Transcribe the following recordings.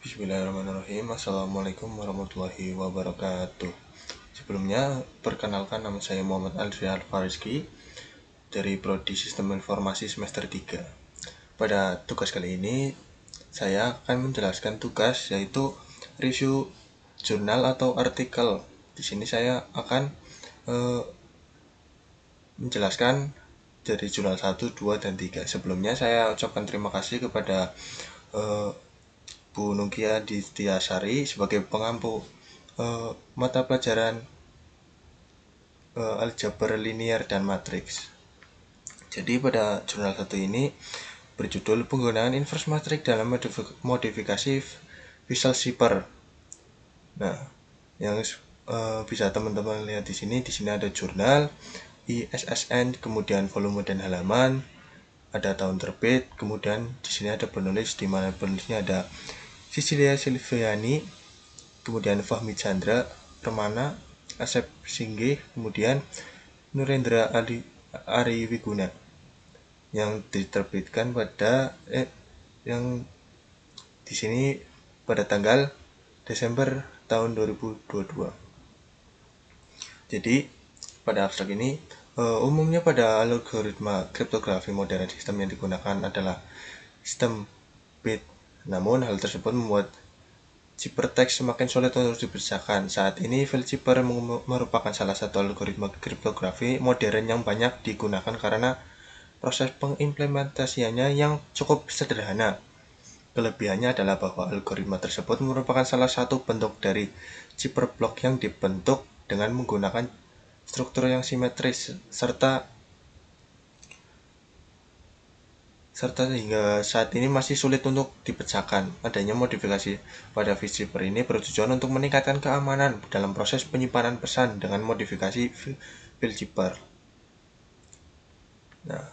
Bismillahirrahmanirrahim. Assalamualaikum warahmatullahi wabarakatuh. Sebelumnya, perkenalkan nama saya Muhammad Aldri Alfarizki dari Prodi Sistem Informasi semester 3. Pada tugas kali ini, saya akan menjelaskan tugas yaitu review jurnal atau artikel. Di sini saya akan menjelaskan dari jurnal 1, 2, dan 3. Sebelumnya saya ucapkan terima kasih kepada Bu Nugia Distiasari sebagai pengampu mata pelajaran aljabar linier dan matriks. Jadi pada jurnal 1 ini berjudul penggunaan inverse matriks dalam modifikasi Visual Shipper. Nah, yang bisa teman-teman lihat di sini ada jurnal, ISSN, kemudian volume dan halaman, ada tahun terbit, kemudian di sini ada penulis, di mana penulisnya ada Cecilia Silviani, kemudian Fahmi Chandra, Permana, Asep Singgih, kemudian Nurendra Ari Wiguna, yang diterbitkan pada yang di sini pada tanggal Desember tahun 2022. Jadi pada abstrak ini umumnya pada algoritma kriptografi modern sistem yang digunakan adalah sistem bit. Namun hal tersebut membuat ciphertext semakin sulit untuk dibacakan. Saat ini file cipher merupakan salah satu algoritma kriptografi modern yang banyak digunakan karena proses pengimplementasiannya yang cukup sederhana. Kelebihannya adalah bahwa algoritma tersebut merupakan salah satu bentuk dari cipher block yang dibentuk dengan menggunakan struktur yang simetris serta hingga saat ini masih sulit untuk dipecahkan. Adanya modifikasi pada VCipher ini bertujuan untuk meningkatkan keamanan dalam proses penyimpanan pesan dengan modifikasi VCipher. Nah,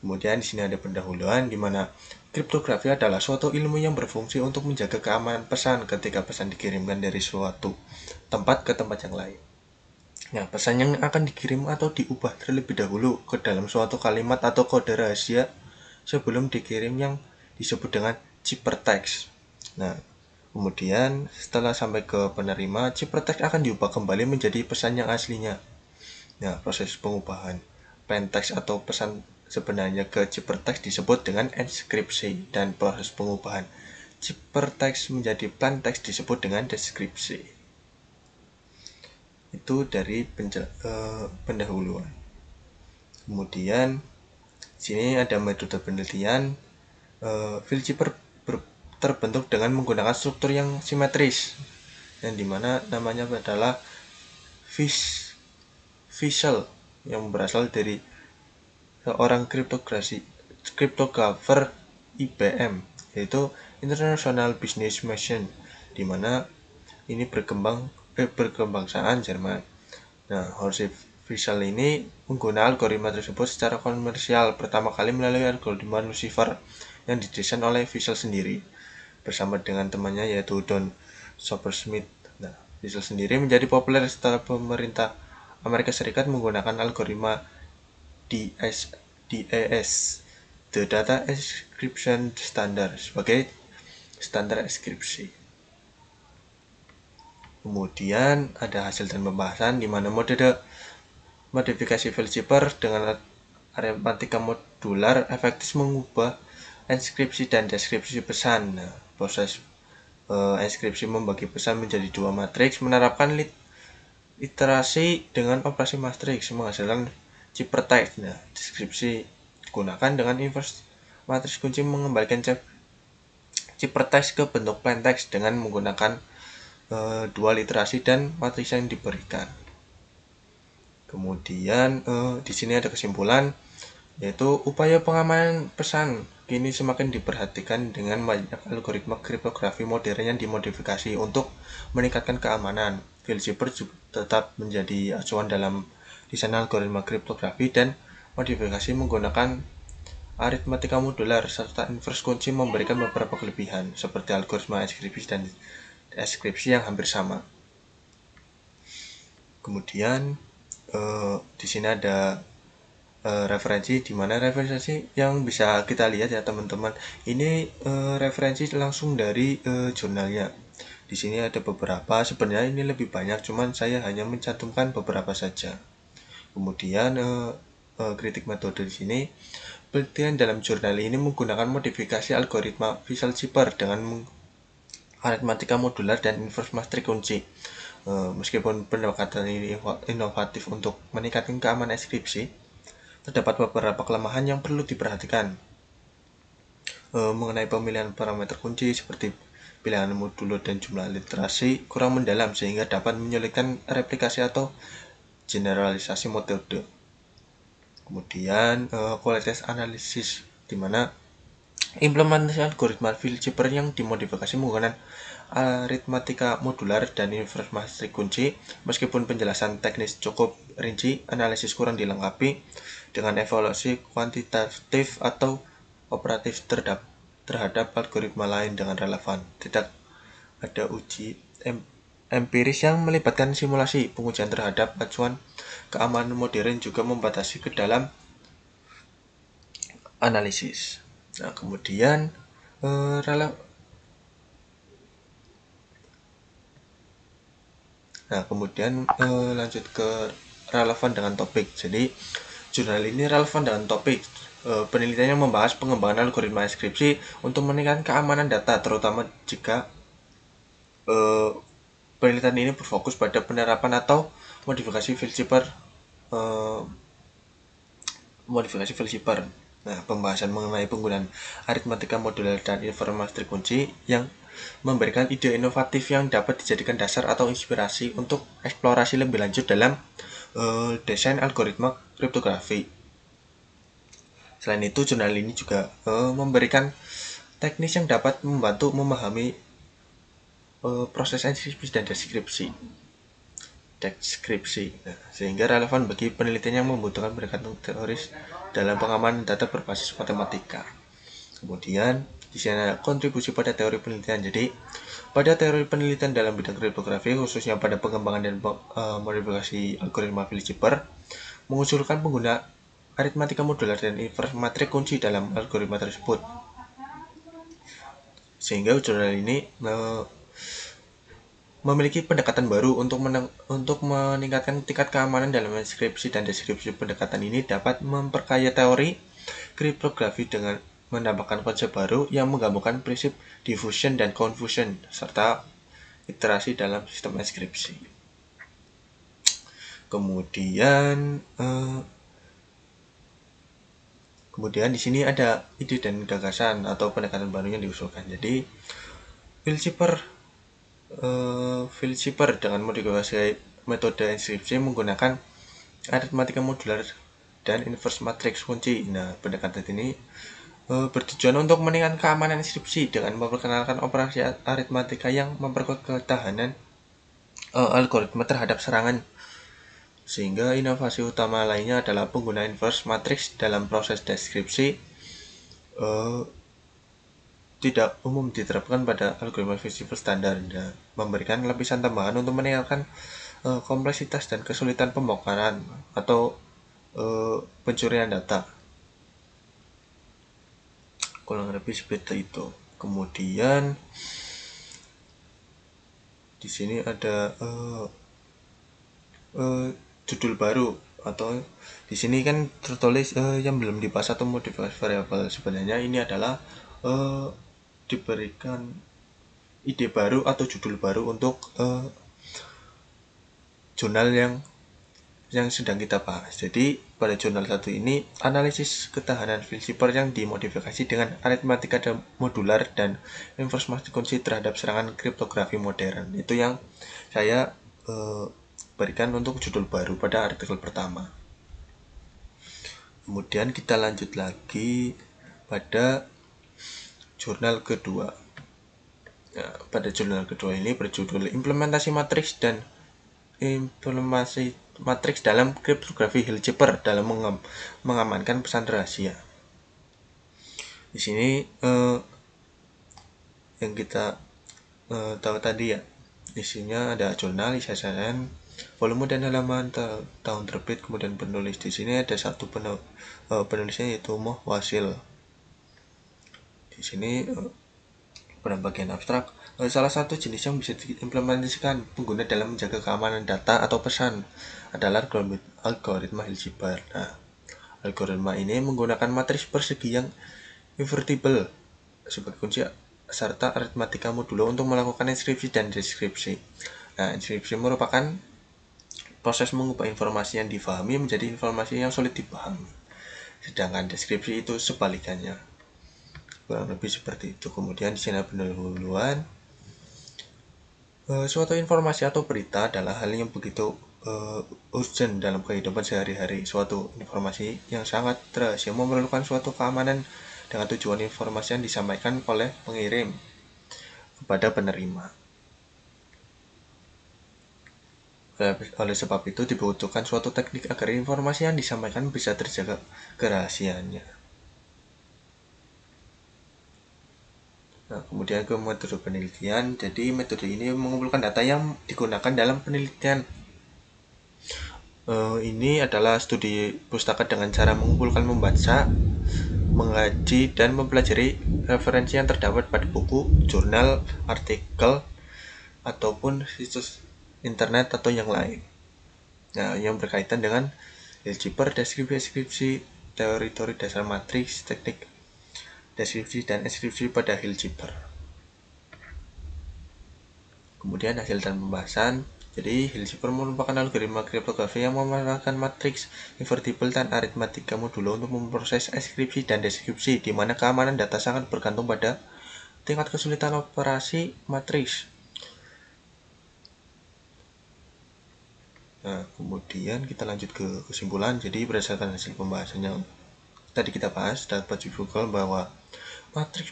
kemudian di sini ada pendahuluan di mana kriptografi adalah suatu ilmu yang berfungsi untuk menjaga keamanan pesan ketika pesan dikirimkan dari suatu tempat ke tempat yang lain. Nah, pesan yang akan dikirim atau diubah terlebih dahulu ke dalam suatu kalimat atau kode rahasia sebelum dikirim yang disebut dengan ciphertext. Nah, kemudian setelah sampai ke penerima, ciphertext akan diubah kembali menjadi pesan yang aslinya. Nah, proses pengubahan plaintext atau pesan sebenarnya ke ciphertext disebut dengan enskripsi, dan proses pengubahan ciphertext menjadi plaintext disebut dengan deskripsi. Itu dari pendahuluan. Kemudian sini ada metode penelitian. VCipher terbentuk dengan menggunakan struktur yang simetris, yang dimana namanya adalah Visual, yang berasal dari seorang kriptografer IBM, yaitu International Business Machine, dimana ini berkebangsaan Jerman. Nah, Horst Visual ini menggunakan algoritma tersebut secara komersial pertama kali melalui algoritma Lucifer yang didesain oleh Visual sendiri bersama dengan temannya yaitu Don Sobersmith. Nah, Visual sendiri menjadi populer setelah pemerintah Amerika Serikat menggunakan algoritma DAS, The Data Encryption Standard, sebagai standar enkripsi. Kemudian ada hasil dan pembahasan di mana metode modifikasi VCipher dengan aritmatika modular efektif mengubah enskripsi dan deskripsi pesan. Nah, proses enskripsi membagi pesan menjadi dua matriks, menerapkan iterasi dengan operasi matriks menghasilkan ciphertext. Nah, deskripsi digunakan dengan inverse matriks kunci mengembalikan ciphertext ke bentuk plaintext dengan menggunakan dual iterasi dan matriks yang diberikan. Kemudian di sini ada kesimpulan, yaitu upaya pengamanan pesan kini semakin diperhatikan dengan banyak algoritma kriptografi modern yang dimodifikasi untuk meningkatkan keamanan. VCipher tetap menjadi acuan dalam desain algoritma kriptografi dan modifikasi menggunakan aritmatika modular serta inverse kunci memberikan beberapa kelebihan seperti algoritma enkripsi dan deskripsi yang hampir sama. Kemudian di sini ada referensi, di mana referensi yang bisa kita lihat ya teman-teman, ini referensi langsung dari jurnalnya. Di sini ada beberapa, sebenarnya ini lebih banyak, cuman saya hanya mencantumkan beberapa saja. Kemudian kritik metode di sini, penelitian dalam jurnal ini menggunakan modifikasi algoritma Visual Zipper dengan aritmatika modular dan inverse matrix kunci. Meskipun pendekatan ini inovatif untuk meningkatkan keamanan skripsi, terdapat beberapa kelemahan yang perlu diperhatikan mengenai pemilihan parameter kunci seperti pilihan modulo dan jumlah literasi kurang mendalam sehingga dapat menyulitkan replikasi atau generalisasi metode. Kemudian kualitas analisis, di mana implementasi algoritma Phil-Zipper yang dimodifikasi menggunakan aritmatika modular dan inverse matrix kunci. Meskipun penjelasan teknis cukup rinci, analisis kurang dilengkapi dengan evaluasi kuantitatif atau operatif terhadap algoritma lain dengan relevan. Tidak ada uji empiris yang melibatkan simulasi. Pengujian terhadap acuan keamanan modern juga membatasi ke dalam analisis. Nah, kemudian lanjut ke relevan dengan topik. Jadi jurnal ini relevan dengan topik. Penelitiannya membahas pengembangan algoritma skripsi untuk meningkatkan keamanan data, terutama jika penelitian ini berfokus pada penerapan atau modifikasi Phil-Zipper. Nah, pembahasan mengenai penggunaan aritmatika modular dan inverse matrix kunci yang memberikan ide inovatif yang dapat dijadikan dasar atau inspirasi untuk eksplorasi lebih lanjut dalam desain algoritma kriptografi. Selain itu, jurnal ini juga memberikan teknis yang dapat membantu memahami proses enkripsi dan deskripsi. Nah, sehingga relevan bagi penelitian yang membutuhkan pendekatan teoris dalam pengamanan data berbasis matematika. Kemudian di sini ada kontribusi pada teori penelitian. Jadi pada teori penelitian dalam bidang kriptografi, khususnya pada pengembangan dan modifikasi algoritma Phil-Zipper, mengusulkan pengguna aritmatika modular dan inverse matrix kunci dalam algoritma tersebut. Sehingga jurnal ini memiliki pendekatan baru untuk meningkatkan tingkat keamanan dalam enkripsi dan deskripsi. Pendekatan ini dapat memperkaya teori kriptografi dengan menambahkan konsep baru yang menggabungkan prinsip diffusion dan confusion serta iterasi dalam sistem enkripsi. Kemudian di sini ada ide dan gagasan atau pendekatan baru yang diusulkan. Jadi Phil-Zipper dengan modifikasi metode enkripsi menggunakan aritmatika modular dan inverse matrix kunci. Nah, pendekatan ini bertujuan untuk meningkatkan keamanan enkripsi dengan memperkenalkan operasi aritmatika yang memperkuat ketahanan algoritma terhadap serangan. Sehingga inovasi utama lainnya adalah penggunaan inverse matrix dalam proses deskripsi tidak umum diterapkan pada algoritma Phil-Zipper standar dan memberikan lapisan tambahan untuk meningkatkan kompleksitas dan kesulitan pembongkaran atau pencurian data. Kurang lebih seperti itu. Kemudian di sini ada judul baru, atau di sini kan tertulis yang belum dibahas atau modifikasi variabel. Sebenarnya ini adalah diberikan ide baru atau judul baru untuk jurnal yang sedang kita bahas. Jadi pada jurnal satu ini analisis ketahanan Phil-Zipper yang dimodifikasi dengan aritmatika modular dan inverse matrix kunci terhadap serangan kriptografi modern. Itu yang saya berikan untuk judul baru pada artikel pertama. Kemudian kita lanjut lagi pada jurnal kedua. Nah, pada jurnal kedua ini berjudul Implementasi Matriks dan Implementasi Matriks dalam Kriptografi Phil-Zipper dalam mengamankan pesan rahasia. Di sini yang kita tahu tadi ya, isinya ada jurnal, ISSN, volume dan halaman, tahun terbit, kemudian penulis. Di sini ada satu penulisnya yaitu Moh Wasil. Di sini pada bagian abstrak, salah satu jenis yang bisa diimplementasikan pengguna dalam menjaga keamanan data atau pesan adalah algoritma Hilbert. Nah, algoritma ini menggunakan matriks persegi yang invertible sebagai kunci serta aritmatika modulo untuk melakukan inskripsi dan deskripsi. Nah, inskripsi merupakan proses mengubah informasi yang difahami menjadi informasi yang sulit dipahami. Sedangkan deskripsi itu sebalikannya. Kurang lebih seperti itu. Kemudian di sini pendahuluan. Suatu informasi atau berita adalah hal yang begitu urgent dalam kehidupan sehari-hari. Suatu informasi yang sangat rahasia memerlukan suatu keamanan dengan tujuan informasi yang disampaikan oleh pengirim kepada penerima. Oleh sebab itu dibutuhkan suatu teknik agar informasi yang disampaikan bisa terjaga kerahasiaannya. Nah, kemudian ke metode penelitian. Jadi metode ini mengumpulkan data yang digunakan dalam penelitian. Ini adalah studi pustaka dengan cara mengumpulkan, membaca, mengkaji, dan mempelajari referensi yang terdapat pada buku, jurnal, artikel, ataupun situs internet atau yang lain. Nah, yang berkaitan dengan Hilbert, deskripsi, teori-teori dasar matriks, teknik deskripsi dan inskripsi pada Hilbert. Kemudian hasil dan pembahasan. Jadi, Hilbert merupakan algoritma kriptografi yang memanfaatkan matriks invertible dan aritmatika modulo untuk memproses inskripsi dan deskripsi, di mana keamanan data sangat bergantung pada tingkat kesulitan operasi matriks. Nah, kemudian kita lanjut ke kesimpulan. Jadi, berdasarkan hasil pembahasan yang tadi kita bahas, dapat disimpulkan bahwa matriks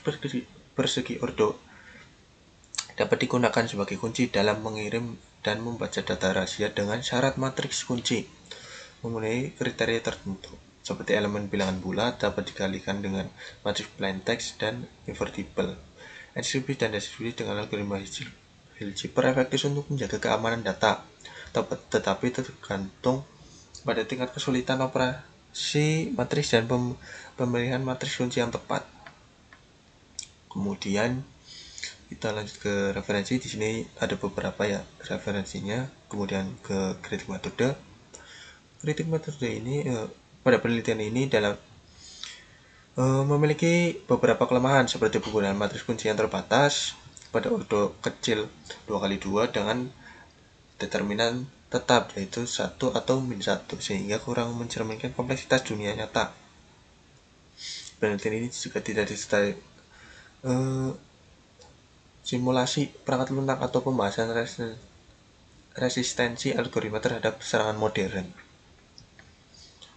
persegi ordo dapat digunakan sebagai kunci dalam mengirim dan membaca data rahasia dengan syarat matriks kunci memenuhi kriteria tertentu, seperti elemen bilangan bulat dapat dikalikan dengan matriks plain text dan invertible. Inskripsi dan deskripsi dengan algoritma Hilbert efektif untuk menjaga keamanan data, tetapi tergantung pada tingkat kesulitan operasi matriks dan pemilihan matriks kunci yang tepat. Kemudian kita lanjut ke referensi. Di sini ada beberapa ya referensinya. Kemudian ke kritik metode. Kritik metode ini pada penelitian ini dalam memiliki beberapa kelemahan seperti penggunaan matriks kunci yang terbatas pada ordo kecil 2x2 dengan determinan tetap yaitu 1 atau -1 sehingga kurang mencerminkan kompleksitas dunia nyata. Penelitian ini juga tidak disertai simulasi perangkat lunak atau pembahasan resistensi algoritma terhadap serangan modern.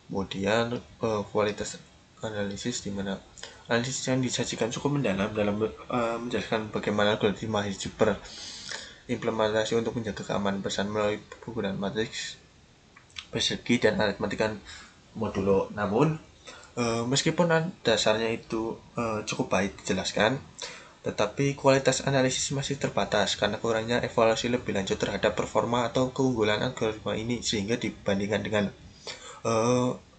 Kemudian kualitas analisis, di mana analisis yang disajikan cukup mendalam dalam menjelaskan bagaimana algoritma Hilbert implementasi untuk menjaga keamanan pesan melalui penggunaan matriks persegi dan aritmatika modulo. Namun meskipun dasarnya itu cukup baik dijelaskan, tetapi kualitas analisis masih terbatas karena kurangnya evaluasi lebih lanjut terhadap performa atau keunggulan algoritma ini, sehingga dibandingkan dengan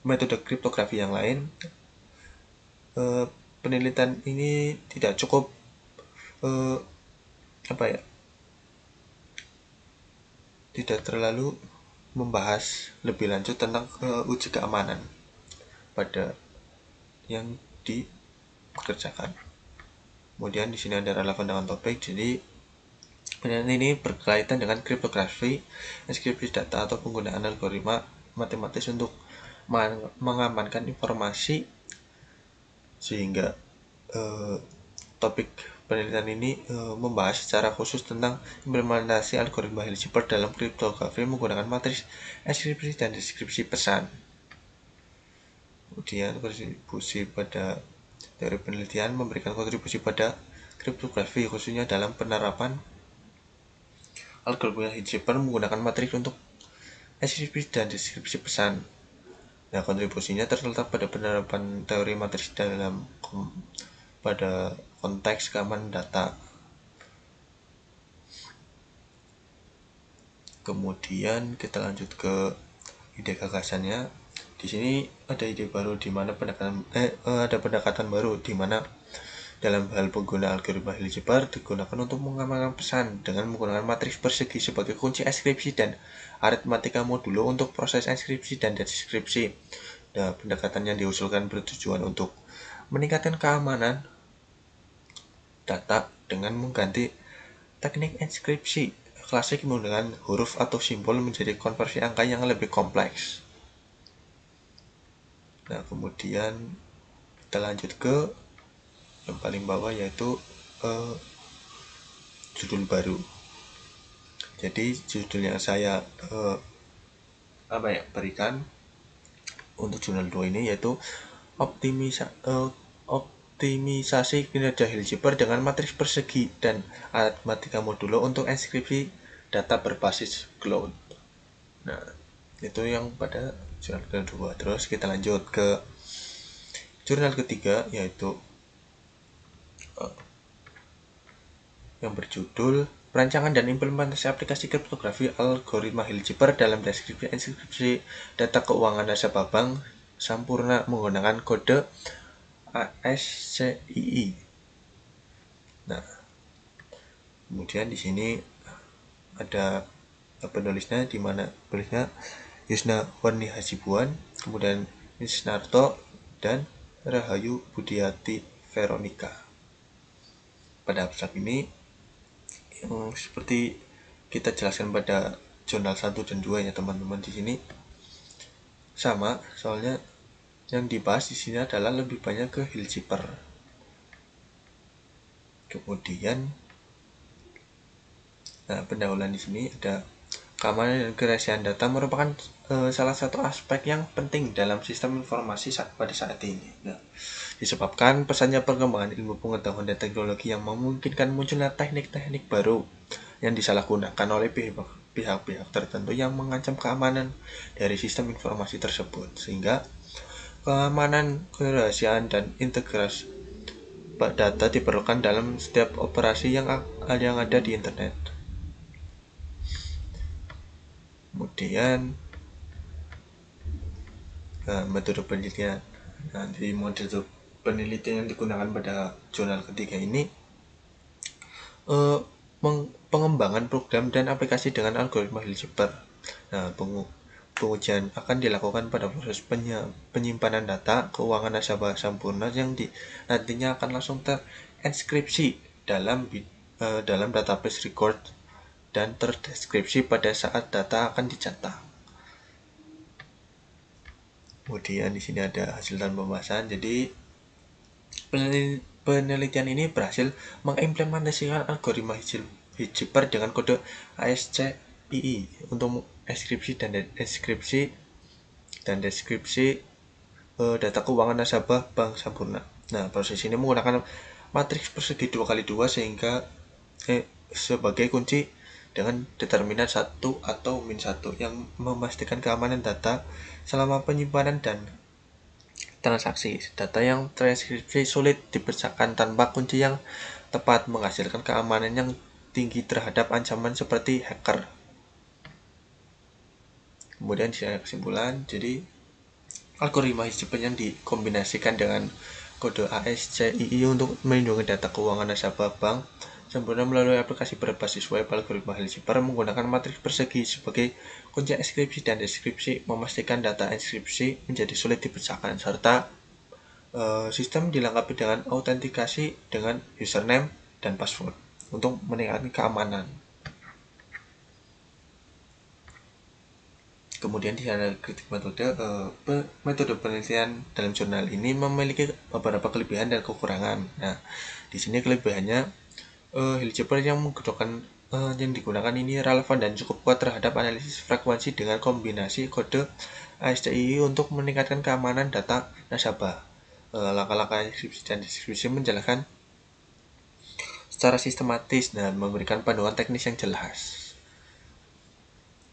metode kriptografi yang lain, penelitian ini tidak cukup tidak terlalu membahas lebih lanjut tentang uji keamanan pada yang dikerjakan. Kemudian di sini ada relevan dengan topik. Jadi penelitian ini berkaitan dengan kriptografi, inskripsi data atau penggunaan algoritma matematis untuk mengamankan informasi, sehingga topik penelitian ini membahas secara khusus tentang implementasi algoritma Hilbert dalam kriptografi menggunakan matriks inskripsi dan deskripsi pesan. Kemudian kontribusi pada teori penelitian memberikan kontribusi pada kriptografi khususnya dalam penerapan algoritma Hilbert menggunakan matriks untuk inskripsi dan deskripsi pesan. Nah, kontribusinya terletak pada penerapan teori matriks dalam pada konteks keamanan data. Kemudian kita lanjut ke ide gagasannya. Di sini ada ide baru di mana ada pendekatan baru di mana dalam hal pengguna algoritma Hilbert digunakan untuk mengamankan pesan dengan menggunakan matriks persegi sebagai kunci enskripsi dan aritmatika modulo untuk proses enskripsi dan deskripsi. Nah, pendekatan yang diusulkan bertujuan untuk meningkatkan keamanan data dengan mengganti teknik enskripsi klasik menggunakan huruf atau simbol menjadi konversi angka yang lebih kompleks. Nah, kemudian kita lanjut ke yang paling bawah, yaitu judul baru. Jadi judul yang saya berikan untuk jurnal 2 ini yaitu optimisasi kinerja Hilbert dengan matriks persegi dan aritmatika modulo untuk enskripsi data berbasis cloud. Nah, itu yang pada jurnal kedua. Terus kita lanjut ke jurnal ketiga, yaitu yang berjudul Perancangan dan Implementasi Aplikasi Kriptografi Algoritma Hilbert dalam Deskripsi Enskripsi Data Keuangan Nasabah Bank Sampurna menggunakan kode ASCII. Nah, kemudian di sini ada penulisnya, di mana penulisnya Yusna Warni Hasibuan, kemudian Nisnarto dan Rahayu Budiati Veronica. Pada abstrak ini yang seperti kita jelaskan pada jurnal 1 dan 2 ya teman-teman, di sini sama, soalnya yang dibahas di sini adalah lebih banyak ke Hilbert. Kemudian pendahuluan di sini ada keamanan dan kerahasiaan data merupakan salah satu aspek yang penting dalam sistem informasi pada saat ini. Nah, disebabkan pesatnya perkembangan ilmu pengetahuan dan teknologi yang memungkinkan munculnya teknik-teknik baru yang disalahgunakan oleh pihak-pihak tertentu yang mengancam keamanan dari sistem informasi tersebut, sehingga keamanan, kerahasiaan, dan integritas data diperlukan dalam setiap operasi yang ada di internet. Kemudian metode penelitian. Di metode penelitian yang digunakan pada jurnal ketiga ini pengembangan program dan aplikasi dengan algoritma Hilbert. Nah, pengujian akan dilakukan pada proses penyimpanan data keuangan nasabah sampurna yang nantinya akan langsung terenskripsi dalam database record dan terdeskripsi pada saat data akan dicetak. Kemudian di sini ada hasil dan pembahasan. Jadi penelitian ini berhasil mengimplementasikan algoritma Hilbert dengan kode ASCII untuk enskripsi dan deskripsi data keuangan nasabah Bank Sampurna. Nah, proses ini menggunakan matriks persegi 2x2 sehingga sebagai kunci dengan determinan 1 atau -1 yang memastikan keamanan data selama penyimpanan dan transaksi. Data yang terenskripsi sulit dibacakan tanpa kunci yang tepat, menghasilkan keamanan yang tinggi terhadap ancaman seperti hacker. Kemudian di kesimpulan, jadi algoritma Hilbert yang dikombinasikan dengan kode ASCII untuk melindungi data keuangan nasabah bank sempurna melalui aplikasi berbasis web. Algoritma Hilbert menggunakan matriks persegi sebagai kunci enskripsi dan deskripsi, memastikan data enskripsi menjadi sulit dibacakan, serta sistem dilengkapi dengan autentikasi dengan username dan password untuk meningkatkan keamanan. Kemudian di sana kritik metode penelitian dalam jurnal ini memiliki beberapa kelebihan dan kekurangan. Nah, di sini kelebihannya Hilbert yang digunakan ini relevan dan cukup kuat terhadap analisis frekuensi dengan kombinasi kode ASCII untuk meningkatkan keamanan data nasabah. Langkah-langkah enskripsi dan deskripsi menjelaskan secara sistematis dan memberikan panduan teknis yang jelas.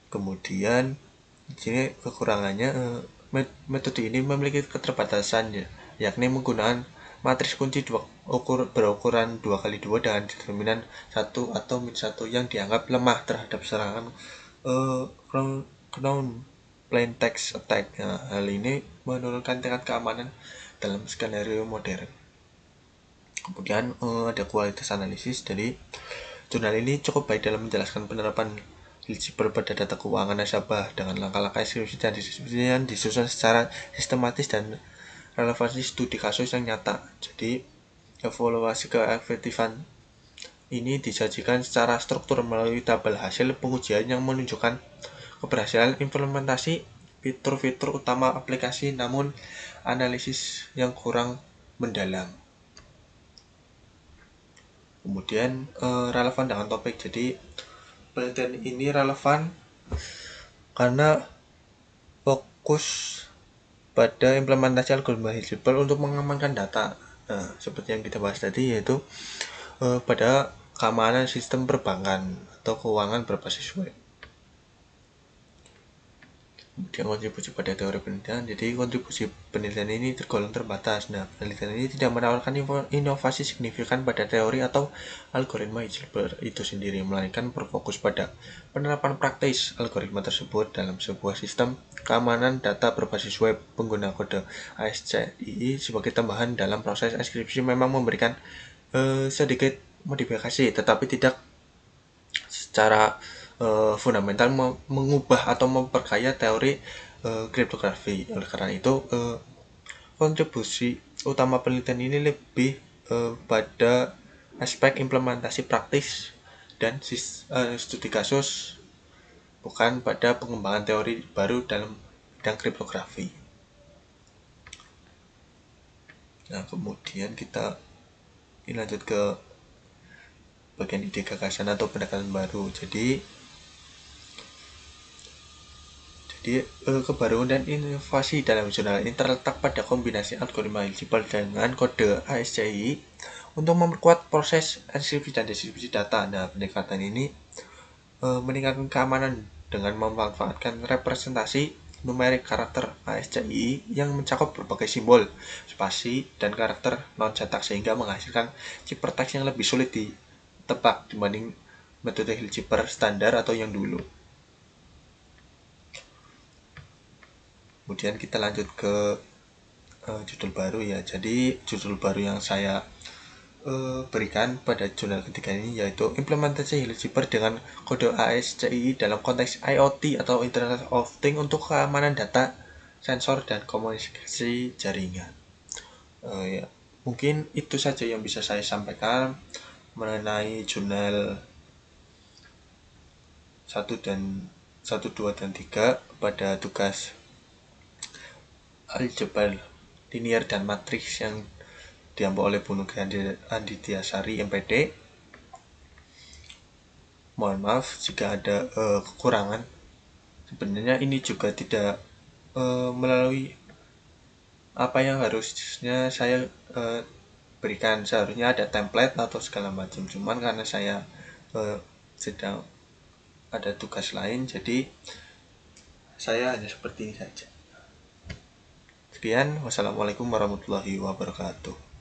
Kemudian di sini kekurangannya, metode ini memiliki keterbatasan, yakni menggunakan matriks kunci berukuran 2x2 dengan determinan 1 atau -1 yang dianggap lemah terhadap serangan Known Plain Text Attack. Nah, hal ini menurunkan tingkat keamanan dalam skenario modern. Kemudian ada kualitas analisis. Jadi jurnal ini cukup baik dalam menjelaskan penerapan eligible pada data keuangan nasabah dengan langkah-langkah eksekusi dan distribusi yang disusun secara sistematis dan relevansi studi kasus yang nyata. Jadi evaluasi keefektifan ini disajikan secara struktur melalui tabel hasil pengujian yang menunjukkan keberhasilan implementasi fitur-fitur utama aplikasi, namun analisis yang kurang mendalam. Kemudian relevan dengan topik. Jadi penelitian ini relevan karena fokus pada implementasi algoritma eligible untuk mengamankan data. Nah, seperti yang kita bahas tadi, yaitu pada keamanan sistem perbankan atau keuangan berbasis web. Kemudian kontribusi pada teori penelitian. Jadi kontribusi penelitian ini tergolong terbatas. Nah, penelitian ini tidak menawarkan inovasi signifikan pada teori atau algoritma eligible itu sendiri, melainkan berfokus pada penerapan praktis algoritma tersebut dalam sebuah sistem keamanan data berbasis web. Pengguna kode ASCII sebagai tambahan dalam proses ekskripsi memang memberikan sedikit modifikasi, tetapi tidak secara fundamental mengubah atau memperkaya teori kriptografi. Oleh karena itu, kontribusi utama penelitian ini lebih pada aspek implementasi praktis dan studi kasus, bukan pada pengembangan teori baru dalam bidang kriptografi. Nah, kemudian kita lanjut ke bagian ide gagasan atau pendekatan baru. Jadi kebaruan dan inovasi dalam jurnal ini terletak pada kombinasi algoritma eligible dengan kode ASCII untuk memperkuat proses enkripsi dan distribusi data. Nah, pendekatan ini meningkatkan keamanan dengan memanfaatkan representasi numerik karakter ASCII yang mencakup berbagai simbol, spasi, dan karakter non-cetak sehingga menghasilkan ciphertext yang lebih sulit ditebak dibanding metode eligible standar atau yang dulu. Kemudian kita lanjut ke judul baru ya. Jadi judul baru yang saya berikan pada jurnal ketiga ini yaitu implementasi eligible dengan kode ASCII dalam konteks IoT atau Internet of Things untuk keamanan data, sensor, dan komunikasi jaringan. Ya, mungkin itu saja yang bisa saya sampaikan mengenai jurnal 1, 2, dan 3 pada tugas algebra linear dan matriks yang diambil oleh Bu Nugi Andityasari MPD. Mohon maaf jika ada kekurangan. Sebenarnya ini juga tidak melalui apa yang harusnya saya berikan. Seharusnya ada template atau segala macam. Cuman karena saya sedang ada tugas lain, jadi saya hanya seperti ini saja. Sekian, wassalamualaikum warahmatullahi wabarakatuh.